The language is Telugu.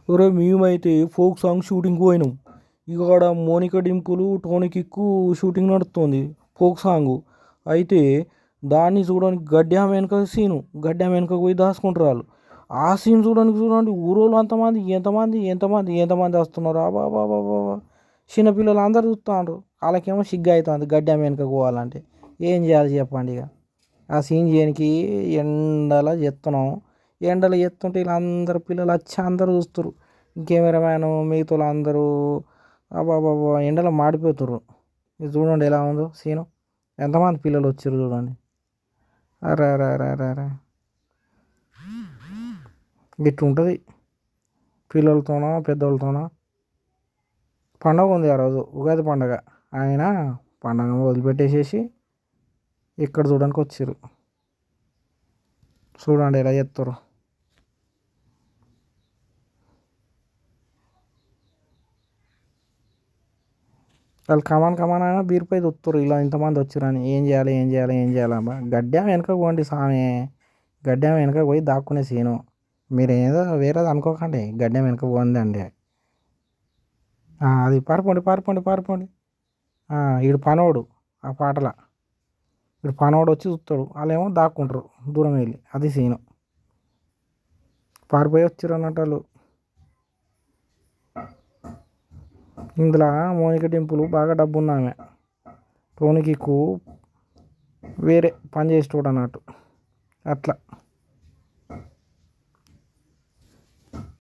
ఒరే మేమైతే ఫోక్ సాంగ్ షూటింగ్ పోయినాం. ఇక ఆడ మోనిక డింపులు టోనీ కిక్కు షూటింగ్ నడుస్తుంది ఫోక్ సాంగ్. అయితే దాన్ని చూడడానికి గడ్డామ వెనక సీను గడ్డామ వెనకకు పోయి దాచుకుంటారు వాళ్ళు. ఆ సీన్ చూడండి ఊరోళ్ళు అంతమంది ఎంతమంది వస్తున్నారు. బాబా చిన్నపిల్లలు అందరు చూస్తున్నారు. వాళ్ళకేమో సిగ్గు అవుతుంది గడ్డామ వెనకకు పోవాలంటే. ఏం చేయాలి చెప్పండి. ఇక ఆ సీన్ చేయడానికి ఎండలో చేస్తున్నాం. ఎండలో చేస్తుంటే వీళ్ళందరూ పిల్లలు వచ్చి అందరూ చూస్తారు. కెమెరామ్యాను మిగతా అందరూ అబ్బాబాబా ఎండలో మాడిపోతుర్రు. ఇది చూడండి ఎలా ఉందో సీను. ఎంతమంది పిల్లలు వచ్చారు చూడండి. అరే అరే అరే అరే అరే గిట్టు ఉంటుంది పిల్లలతోనో పెద్దోళ్ళతోనో. పండగ ఉంది ఆ రోజు ఉగాది పండగ. ఆయన పండగ వదిలిపెట్టేసేసి ఇక్కడ చూడడానికి వచ్చారు. చూడండి ఎలా చేస్తారు. వాళ్ళు కమాన్ అయినా బీర్పై చూస్తారు ఇలా ఇంతమంది వచ్చారని. ఏం చేయాలి గడ్డ వెనక పోండి సామె. గడ్డ వెనక పోయి దాక్కునే సీను. మీరు ఏదో వేరేది అనుకోకండి. గడ్డ వెనక పోండి అండి. అది పారిపోండి. ఈడు పనోడు ఆ పాటల. ఇప్పుడు పనోడు వచ్చి చూస్తాడు. వాళ్ళేమో దాక్కుంటారు దూరం వెళ్ళి. అది సీను. పారిపోయి వచ్చారు అన్నట్టు వాళ్ళు. ఇందులో మోనిక టెంపుల్ బాగా డబ్బు ఉన్నామె. టోనీ కిక్కు వేరే పని చేసేటోడు అన్నట్టు అట్లా.